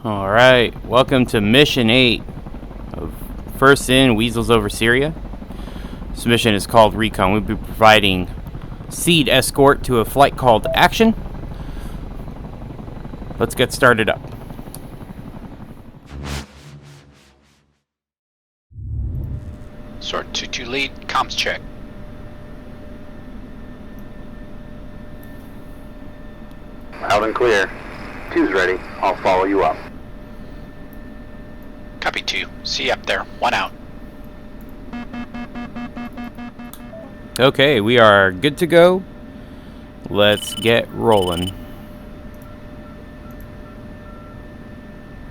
Alright, welcome to Mission 8 of First In, Weasels Over Syria. This mission is called RECON. We'll be providing seed escort to a flight call to action. Let's get started up. Sort 2-2 lead, comms check. Out and clear. 2's ready. I'll follow you up. Copy 2. See you up there. 1 out. Okay, we are good to go. Let's get rolling.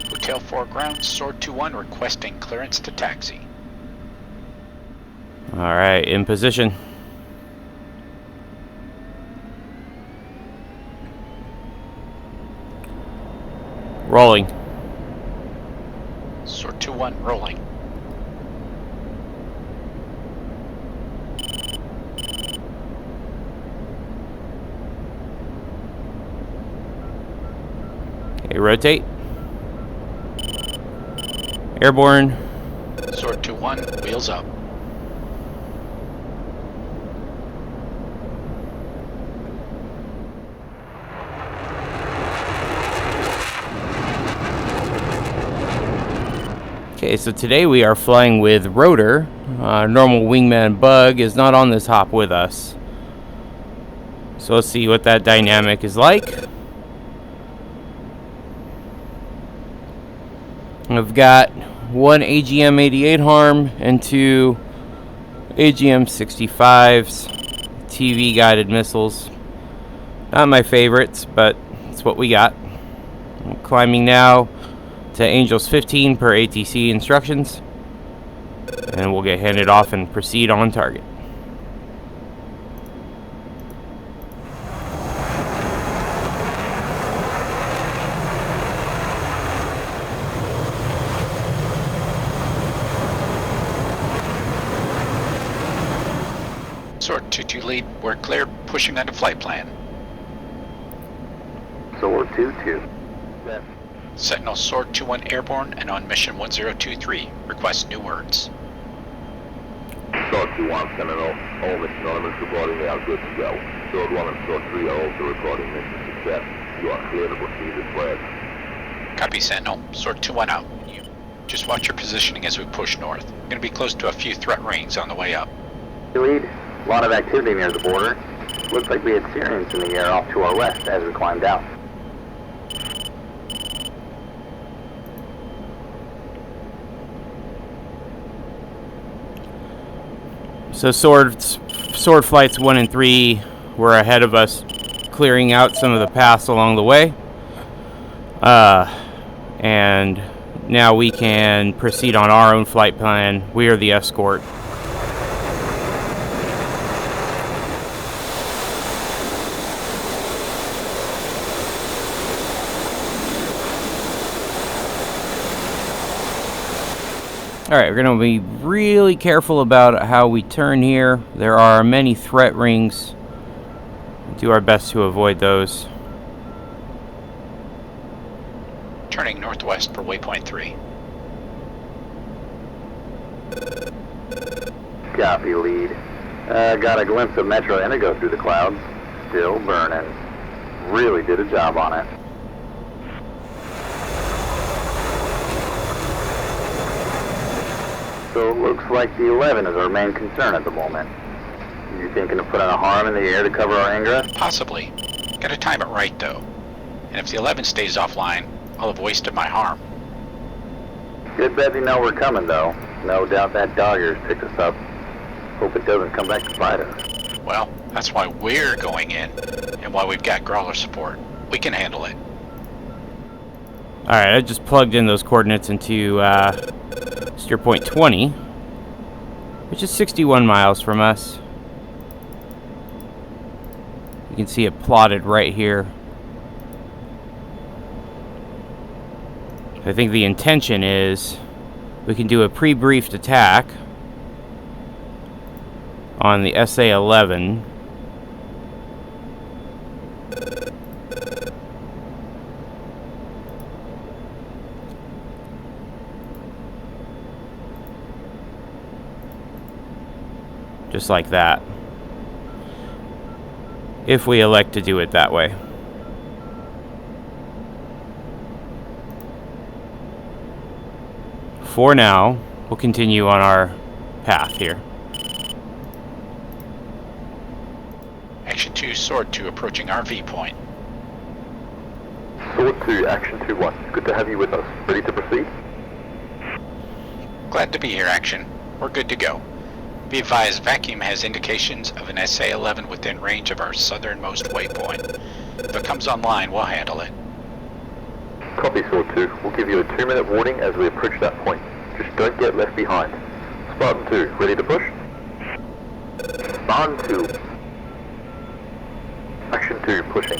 Hotel 4 ground, Sword 2-1 requesting clearance to taxi. Alright, in position. Rolling. Sword 2-1 rolling. Okay, rotate. Airborne. Sword 2-1, wheels up. Okay, so today we are flying with rotor. Normal wingman Bug is not on this hop with us. So let's see what that dynamic is like. I've got one AGM-88 harm and two AGM-65s, TV guided missiles. Not my favorites, but it's what we got. I'm climbing now to Angels 15 per ATC instructions, and we'll get handed off and proceed on target. Sword 2-2 lead, we're cleared, pushing on to flight plan. Sword 2-2. Sentinel Sword 2-1 airborne and on mission 1023. Request new words. Sword 2-1 Sentinel. All mission elements reporting they are good to go. Sword 1 and Sword 3 are also reporting mission success. You are clear to proceed as planned. Copy Sentinel. Sword 2-1 out. You just watch your positioning as we push north. We're going to be close to a few threat rings on the way up. Lead. A lot of activity near the border. Looks like we had Syrians in the air off to our west as we climbed out. So sword flights 1 and 3 were ahead of us, clearing out some of the paths along the way. And now we can proceed on our own flight plan. We are the escort. Alright, we're going to be really careful about how we turn here. There are many threat rings. Do our best to avoid those. Turning northwest for waypoint 3. Copy, lead. Got a glimpse of Metro Indigo through the clouds. Still burning. Really did a job on it. So it looks like the 11 is our main concern at the moment. You thinking of putting a harm in the air to cover our ingress? Possibly. Gotta time it right though. And if the 11 stays offline, I'll have wasted my harm. Good bet they know we're coming though. No doubt that Dogger's picked us up. Hope it doesn't come back to bite us. Well, that's why we're going in, and why we've got Growler support. We can handle it. Alright, I just plugged in those coordinates into steer point 20, which is 61 miles from us. You can see it plotted right here. I think the intention is we can do a pre-briefed attack on the SA-11. Just like that. If we elect to do it that way. For now, we'll continue on our path here. Action 2, Sword 2 approaching RV point. Sword 2, Action 2-1. Good to have you with us. Ready to proceed? Glad to be here, Action. We're good to go. Be advised, Vacuum has indications of an SA-11 within range of our southernmost waypoint. If it comes online, we'll handle it. Copy, Sword 2. We'll give you a 2-minute warning as we approach that point. Just don't get left behind. Spartan 2, ready to push? Spartan 2. Action 2, pushing.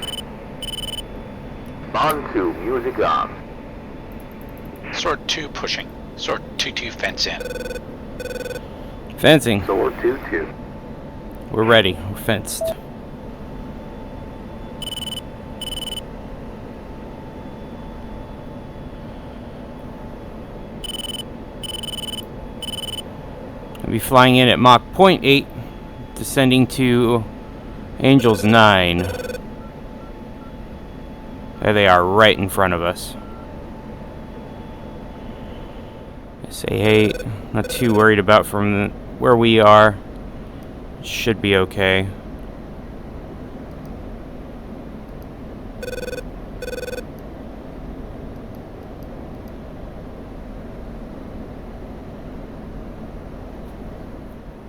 Spartan 2, music on. Sword 2 pushing. Sword 2-2 fence in. Fencing. Sword 2-2. We're ready. We're fenced. I'll be flying in at Mach 0.8, descending to Angels 9. There they are, right in front of us. SA-8, not too worried about from where we are. Should be okay.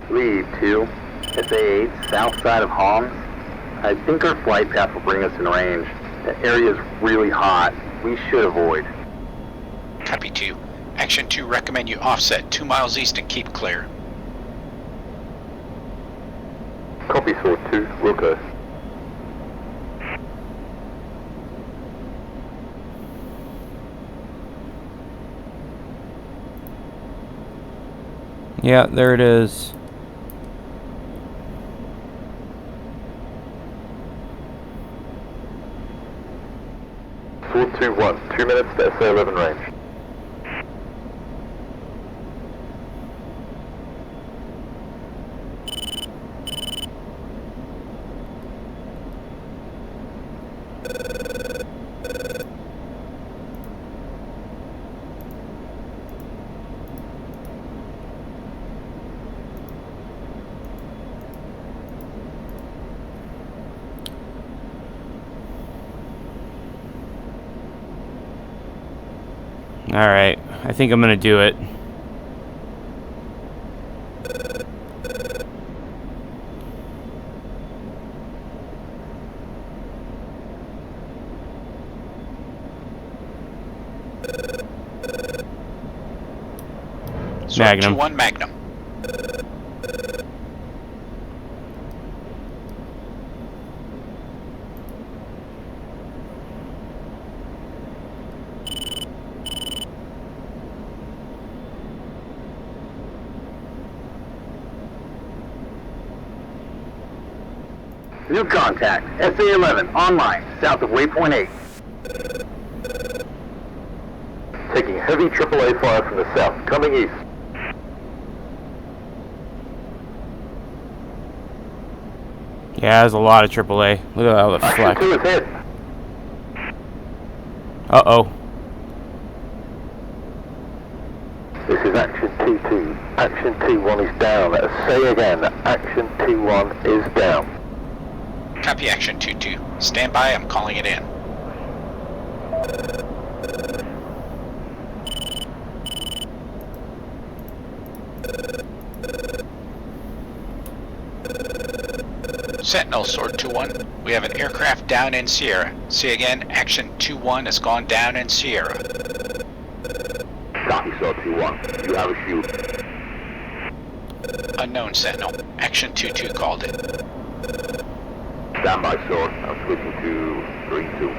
Lead 2, SA-8, south side of Holmes. I think our flight path will bring us in range. The area is really hot. We should avoid. Copy 2. Action 2, recommend you offset 2 miles east and keep clear. Copy, Sword 2. We'll go. Yeah, there it is. Sword 2-1. 2 minutes to SA-11 range. Alright, I think I'm gonna do it. Sword Magnum. 2-1 Magnum. New contact. SA-11 online, south of waypoint 8. Taking heavy AAA fire from the south, coming east. Yeah, there's a lot of AAA. Look at all the Action flex. 2 is hit. Uh-oh. This is Action 2-2. Action 2-1 is down. Say again, Action 2-1 is down. Copy Action 2-2. Stand by, I'm calling it in. Sentinel, Sword 2-1. We have an aircraft down in Sierra. Say again, Action 2-1 has gone down in Sierra. Copy, Sword 2-1. You have a shoot. Unknown Sentinel. Action 2-2 called it. Stand by, Sword. I'm switching to 3-2.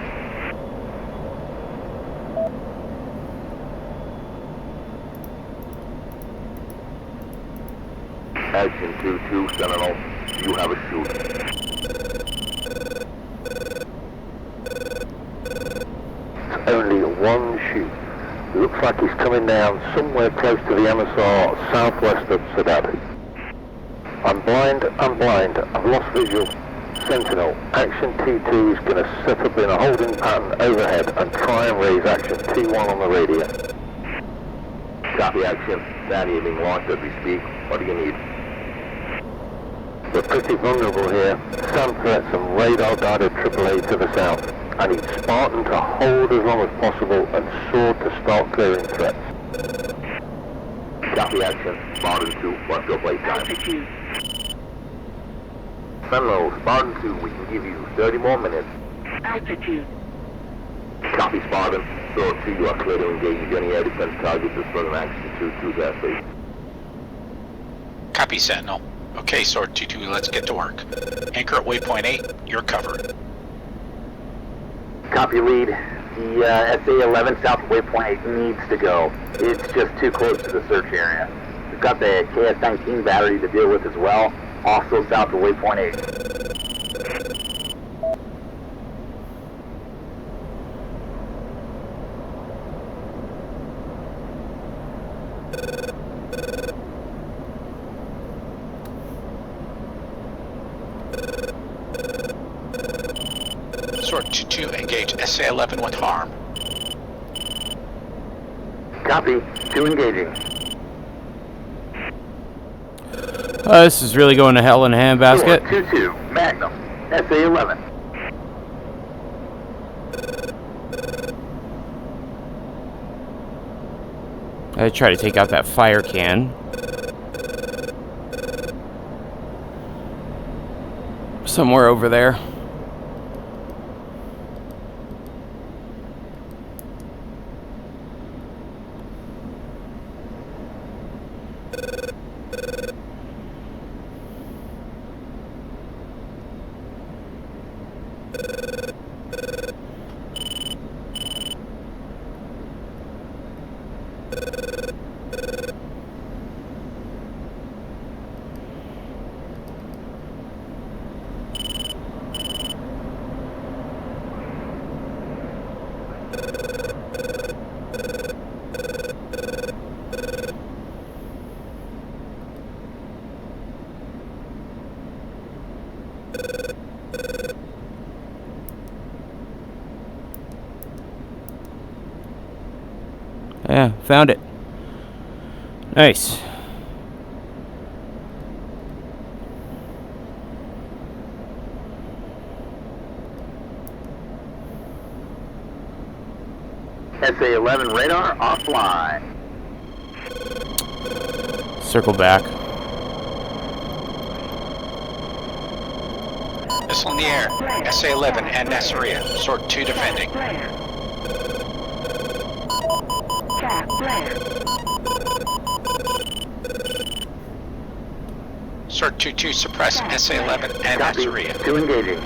Action 2-2, Sentinel. You have a shoot. It's only one shoot. Looks like he's coming down somewhere close to the MSR southwest of Sadat. I'm blind, I've lost visual. Sentinel, action T2 is going to set up in a holding pattern overhead and try and raise action T1 on the radio. Copy action, Danny being launched as we speak. What do you need? We're pretty vulnerable here. SAM threats and radar guided AAA to the south. I need Spartan to hold as long as possible and Sword to start clearing threats. Copy action, Spartan 2, what's your play time? Menlo, Spartan 2, we can give you 30 more minutes. Altitude. Copy Spartan, Sword 2, you are clear to engage any air defense targets as Southern Action 2 airspace. Copy, Sentinel. Okay, Sword 2-2, let's get to work. Anchor at waypoint 8, you're covered. Copy, lead. The SA-11 south of waypoint 8 needs to go. It's just too close to the search area. We've got the KS-19 battery to deal with as well, also south of waypoint 8. Sword 2-2, engage SA-11 with harm. Copy, 2 engaging. This is really going to hell in a handbasket. 2-2, Magnum, SA-11. I try to take out that fire can. Somewhere over there. Yeah, found it. Nice. SA-11 radar offline. Circle back. Missile in the air. SA-11 and Nasseria. Sword 2 defending. Sword 2-2, suppress SA-11 and Copy, Nasseria. 2 engaging.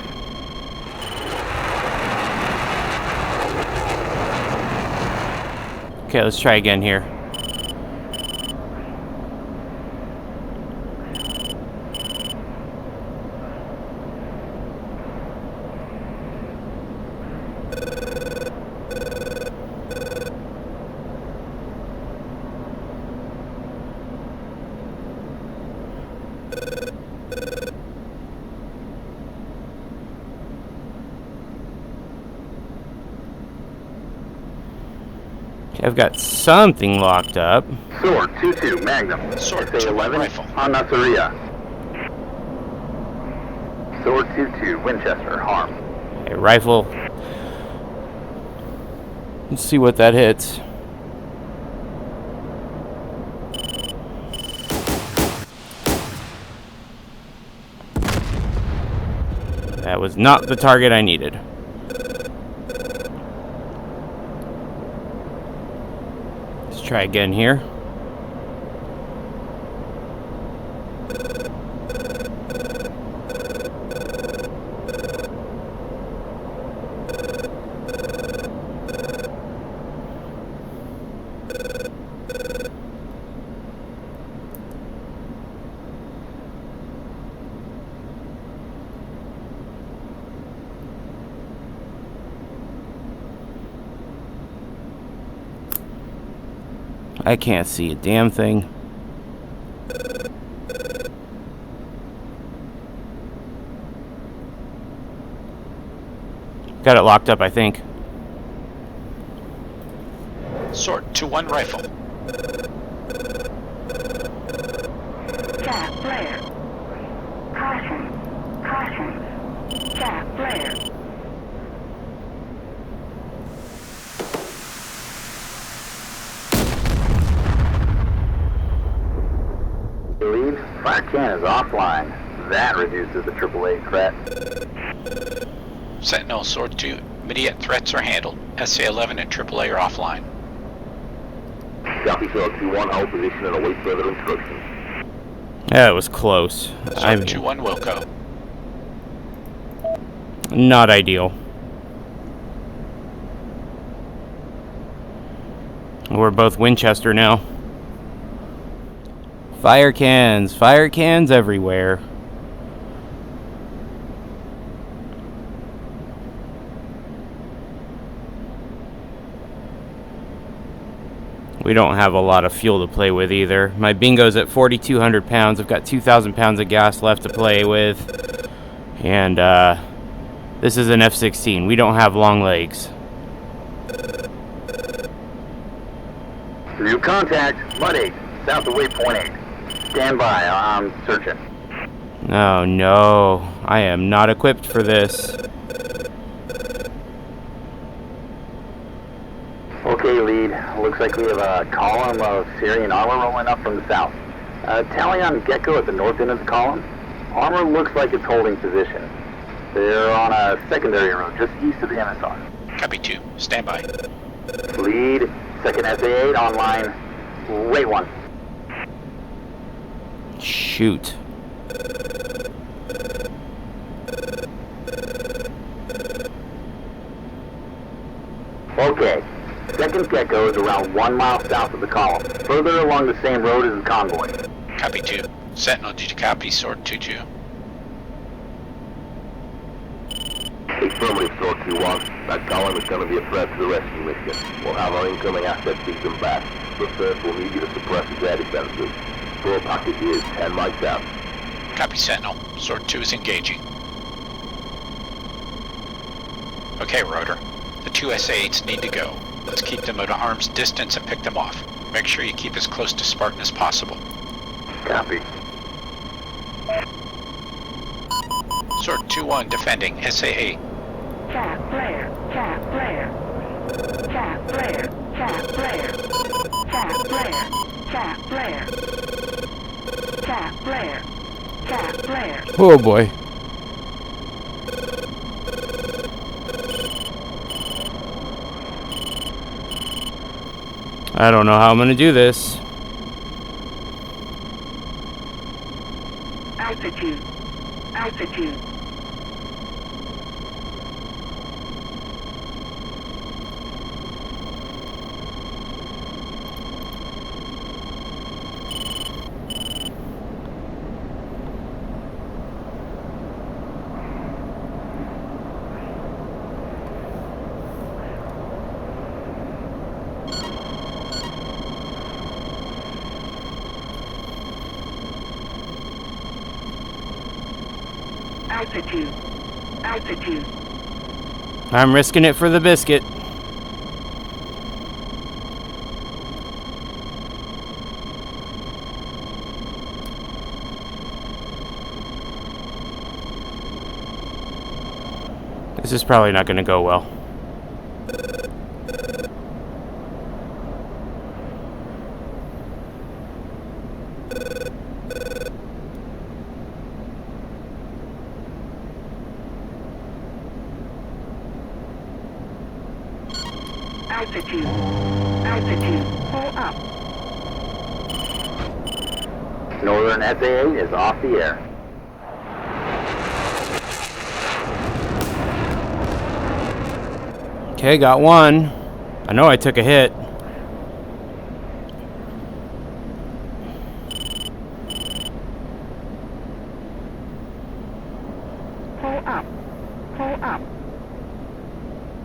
Okay, let's try again here. I've got something locked up. Sword 2-2, Magnum. Sword SA-11 rifle. on Nasseria. Sword 2-2, Winchester, harm. Okay, rifle. Let's see what that hits. That was not the target I needed. Try again here. I can't see a damn thing. Got it locked up, I think. Sword 2-1 rifle. Jack flare. Caution. Caution. Jack flare. Lead, fire can is offline. That reduces the AAA threat. Sentinel, Sword 2, immediate threats are handled. SA-11 and AAA are offline. Copy, Sword 2-1, hold position and await further instructions. Yeah, it was close. Sword 2-1 Wilco. Not ideal. We're both Winchester now. Fire cans everywhere. We don't have a lot of fuel to play with either. My bingo's at 4,200 pounds. I've got 2,000 pounds of gas left to play with. And this is an F-16. We don't have long legs. New contact, Mud 8, south of waypoint 8. Stand by, I'm searching. Oh no, I am not equipped for this. Okay, lead. Looks like we have a column of Syrian armor rolling up from the south. Tally on Gecko at the north end of the column. Armor looks like it's holding position. They're on a secondary road just east of the MSR. Copy 2, stand by. Lead, second SA-8 online. Wait 1. Shoot. Okay. Second Gecko is around 1 mile south of the column, further along the same road as the convoy. Copy 2. Sentinel, did you copy? Sword 2-2. Affirmative, Sword 2-1. That column is going to be a threat to the rescue mission. We'll have our incoming assets beat them back. But first, we'll need you to suppress his air defenses. Full package is 10 miles out. Copy, Sentinel. Sword 2 is engaging. Okay, Rotor. The 2 SA-8s need to go. Let's keep them at arm's distance and pick them off. Make sure you keep as close to Spartan as possible. Copy. Sword 2-1 defending SA-8. Jack flare. Jack flare. Jack flare. Jack flare. Jack flare. Jack flare. Jack flare. Jack flare. Oh boy. I don't know how I'm gonna do this. Altitude. Altitude. Altitude. Altitude. I'm risking it for the biscuit. This is probably not going to go well. Altitude. Altitude. Pull up. Northern SA-8 is off the air. Okay, got one. I know I took a hit. Pull up. Pull up.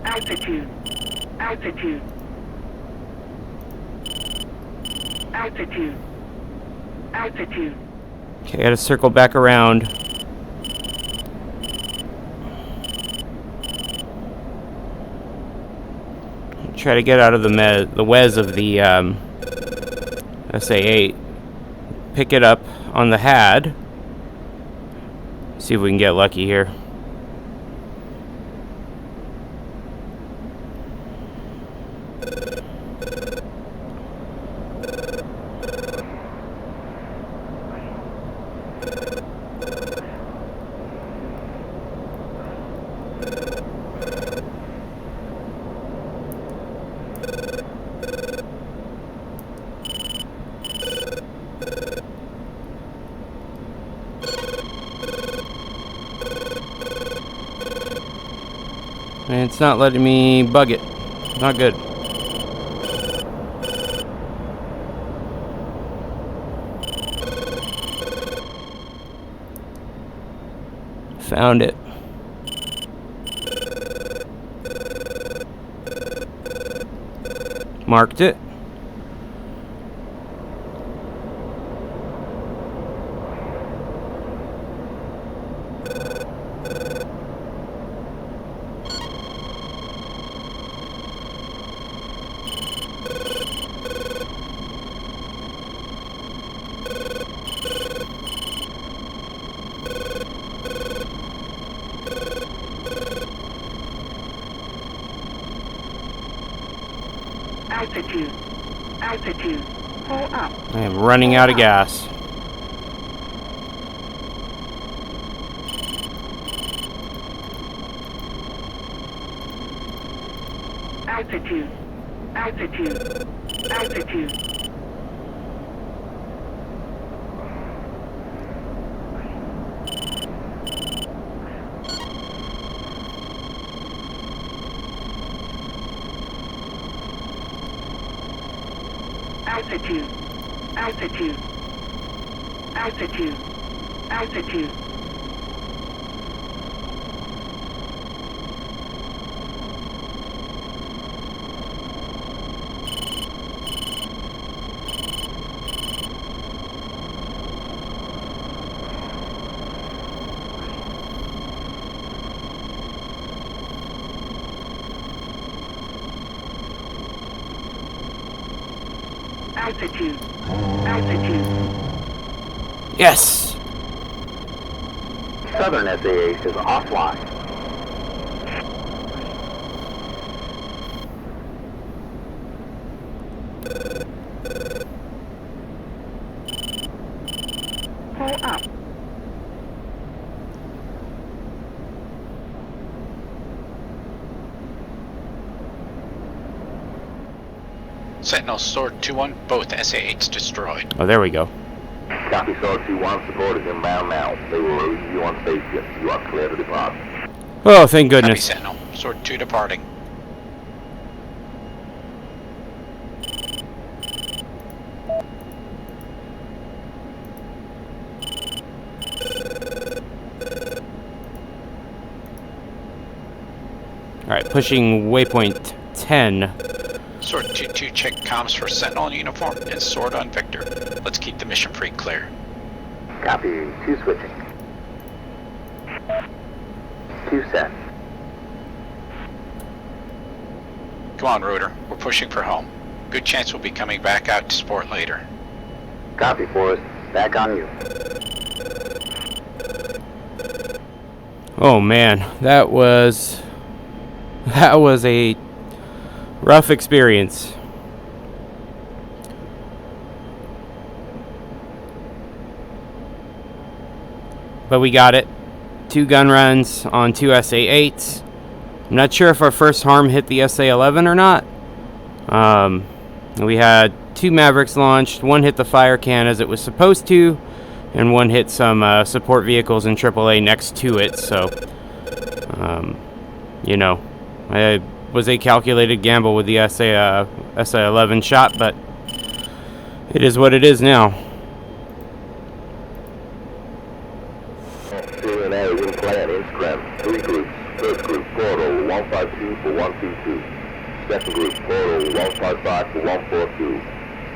Altitude. Altitude. Altitude. Altitude. Okay, gotta circle back around. try to get out of the WES of the SA8. Pick it up on the HAD. See if we can get lucky here. And it's not letting me bug it. Not good. Found it. Marked it. Altitude. Altitude. Pull up. I am running out of gas. Altitude. Altitude. Altitude. Altitude. Altitude. Altitude. Altitude. Altitude. Altitude. Yes! Southern SA8 is offline. Pull up. Sentinel Sword 2-1, both SA8s destroyed. Oh, there we go. Copy, Sword 2-1, support is inbound now. They will relieve you on safety. You are clear to depart. Oh, thank Copy, goodness. Sentinel. Sword 2 departing. Alright, pushing waypoint 10. Sword 2-2, check comms for Sentinel in uniform and Sword on Victor. Let's keep the mission pre-clear. Copy, 2 switching. 2 set. Come on, Rooter. We're pushing for home. Good chance we'll be coming back out to support later. Copy, Forrest. Back on you. Oh man, that was a rough experience. But we got it. 2 gun runs on 2 SA8s. I'm not sure if our first harm hit the SA11 or not. We had 2 Mavericks launched. 1 hit the fire can as it was supposed to, and 1 hit some support vehicles in AAA next to it. So, you know, it was a calculated gamble with the SA11 shot, but it is what it is now. CNA is in plan, in scram. 3 groups. First group, portal 152 for 122. Second group, portal 155 for 142.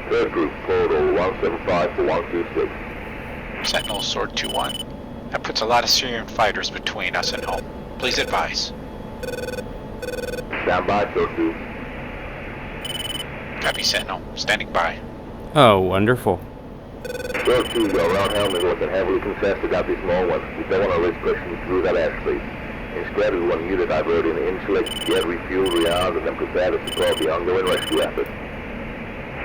Third group, portal 175 for 126. Sentinel Sword 2-1. That puts a lot of Syrian fighters between us and home. Please advise. Stand by, Sword 2. Copy, Sentinel. Standing by. Oh, wonderful. Those two, your round helmet is looking heavily contested at this moment. We don't want to risk pushing through that airspace. Instead, we want you to divert in insulate, get refuel, rearmed, and then prepare to support the ongoing rescue effort.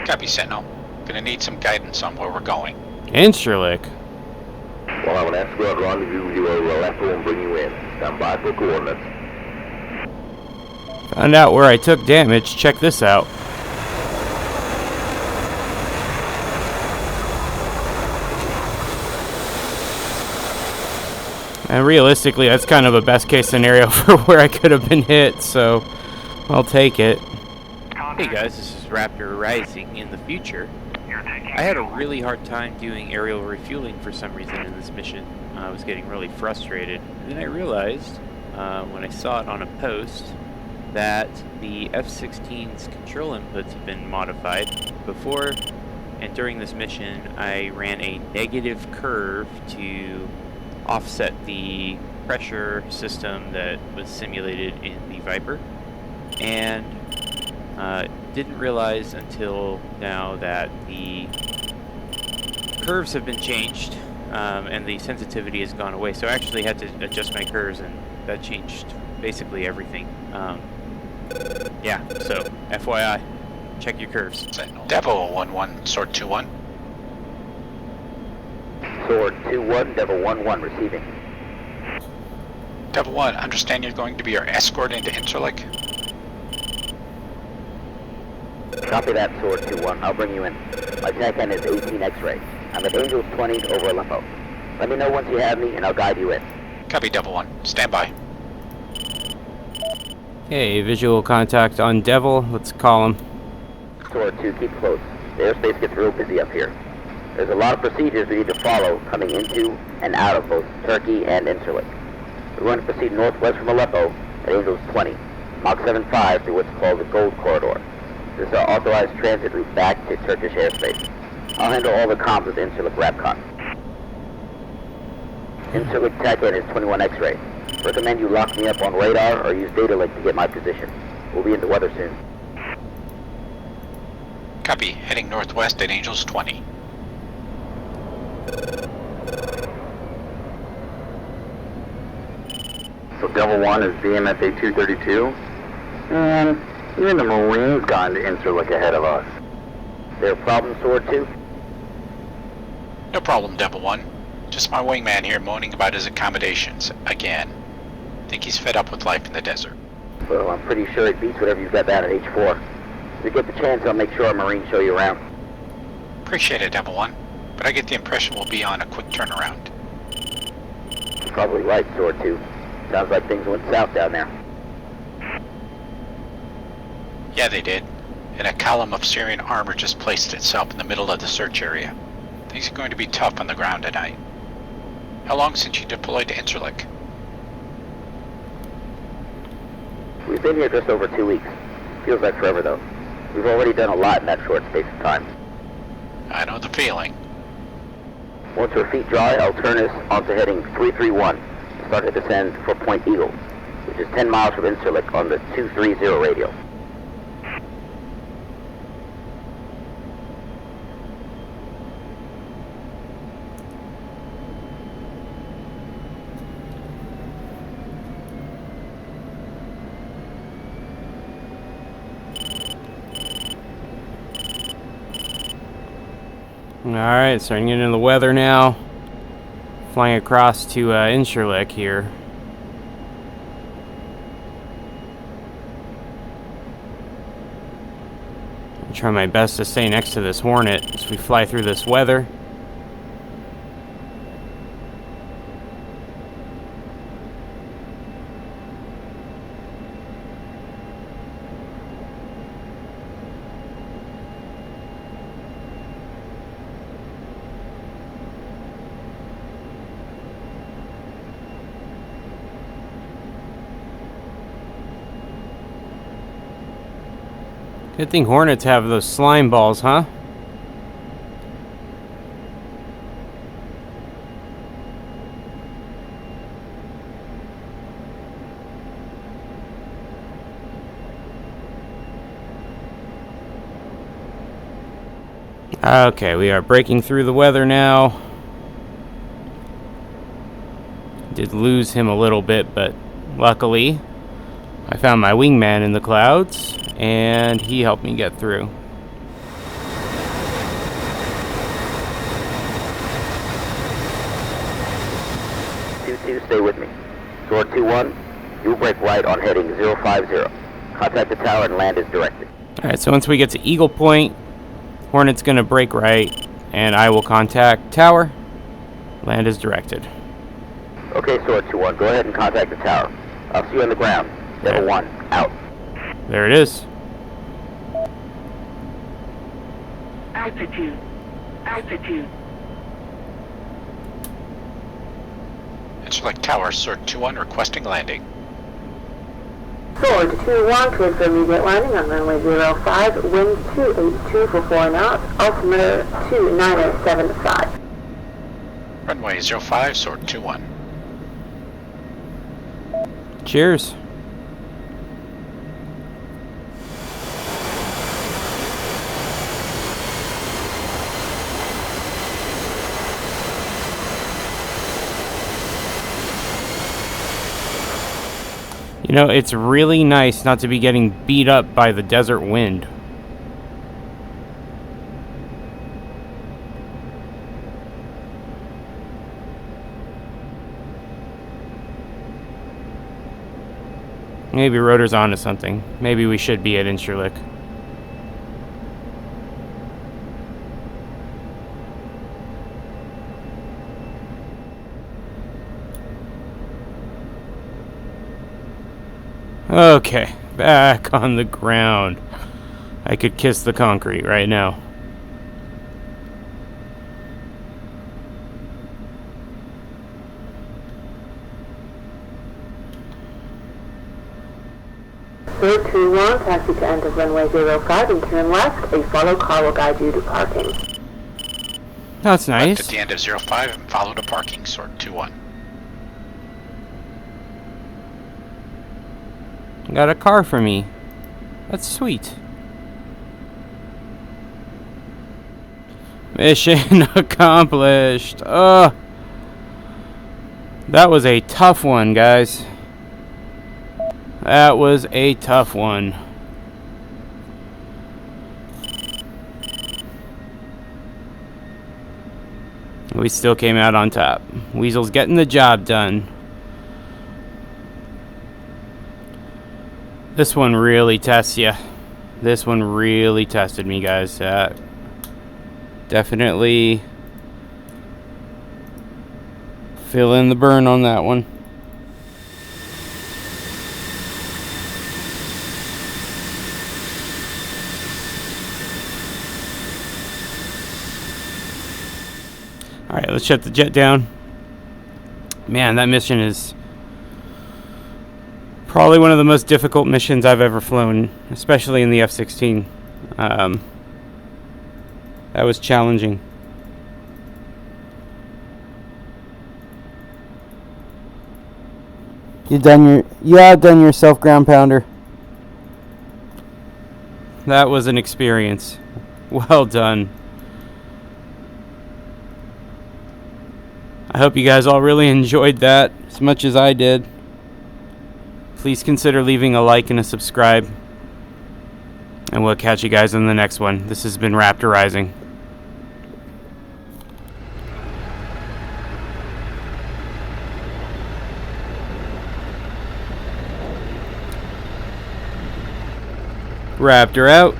Copy, Sentinel. Gonna need some guidance on where we're going. Insurlick. We'll have an escort rendezvous with you over Aleppo and bring you in. Stand by for coordinates. Found out where I took damage. Check this out. And realistically, that's kind of a best case scenario for where I could have been hit, so I'll take it. Hey guys, this is Raptor Rising in the future. I had a really hard time doing aerial refueling for some reason in this mission. I was getting really frustrated. And then I realized, when I saw it on a post, that the F-16's control inputs have been modified. Before and during this mission, I ran a negative curve to offset the pressure system that was simulated in the VIPER, and didn't realize until now that the curves have been changed and the sensitivity has gone away. So I actually had to adjust my curves, and that changed basically everything. Yeah, so FYI, check your curves. Sentinel. Devil 1-1, Sword 2-1. Sword 2-1, Devil 1-1 receiving. Devil 1, understand you're going to be our escort into Interlick? Copy that, Sword 2-1. I'll bring you in. My TACAN is 18 X-ray. I'm at Angels 20 over Aleppo. Let me know once you have me, and I'll guide you in. Copy, Devil 1. Stand by. Okay, visual contact on Devil. Let's call him. Sword 2, keep close. The airspace gets real busy up here. There's a lot of procedures we need to follow coming into and out of both Turkey and Interlick. We're going to proceed northwest from Aleppo at Angels 20, Mach 7.5 through what's called the Gold Corridor. This is our authorized transit route back to Turkish airspace. I'll handle all the comms with Interlick RAPCON. Interlick TACAN is 21 X-ray. Recommend you lock me up on radar or use data link to get my position. We'll be in the weather soon. Copy, heading northwest at Angels 20. So Devil 1 is DMFA 232, and even the Marines got into Interlick ahead of us. There a problem, Sword 2? No problem, Devil 1. Just my wingman here moaning about his accommodations, again. Think he's fed up with life in the desert. Well, I'm pretty sure it beats whatever you've got down at H4. If we get the chance, I'll make sure our Marines show you around. Appreciate it, Devil 1, but I get the impression we'll be on a quick turnaround. You're probably right, Sword 2. Sounds like things went south down there. Yeah, they did. And a column of Syrian armor just placed itself in the middle of the search area. Things are going to be tough on the ground tonight. How long since you deployed to Interlick? We've been here just over 2 weeks. Feels like forever, though. We've already done a lot in that short space of time. I know the feeling. Once our feet dry, I'll turn us onto heading 331 to start to descend for Point Eagle, which is 10 miles from Interlick on the 230 radio. Alright, starting to get into the weather now. Flying across to Incirlik here. I'll try my best to stay next to this Hornet as we fly through this weather. Good thing Hornets have those slime balls, huh? Okay, we are breaking through the weather now. Did lose him a little bit, but luckily I found my wingman in the clouds and he helped me get through. Stay with me. Sword 2-1, you'll break right on heading 050. Contact the tower and land as directed. Alright, so once we get to Eagle Point, Hornet's gonna break right, and I will contact tower. Land as directed. Okay, Sword 2-1, go ahead and contact the tower. I'll see you on the ground. Level 1, out. There it is. Altitude. Altitude. Select tower, Sword 2-1 requesting landing. Sword 2-1, cleared for immediate landing on runway 05, wind 282 for 4 knots, altimeter 2975. Runway 05, Sword 2-1. Cheers. You know, it's really nice not to be getting beat up by the desert wind. Maybe rotor's onto something. Maybe we should be at Incirlik. Okay, back on the ground. I could kiss the concrete right now. Sword 2-1, taxi to end of runway 05 and turn left. A follow car will guide you to parking. That's Left nice. at the end of 05 and follow to parking, Sword 2-1. Got a car for me. That's sweet. Mission accomplished. That was a tough one, guys. That was a tough one. We still came out on top. Weasel's getting the job done. This one really tests you. This one really tested me, guys. Definitely fill in the burn on that one. Alright, let's shut the jet down. Man, that mission is probably one of the most difficult missions I've ever flown, especially in the F-16. That was challenging. You done your self ground pounder. That was an experience. Well done. I hope you guys all really enjoyed that as much as I did. Please consider leaving a like and a subscribe. And we'll catch you guys in the next one. This has been Raptor Rising. Raptor out.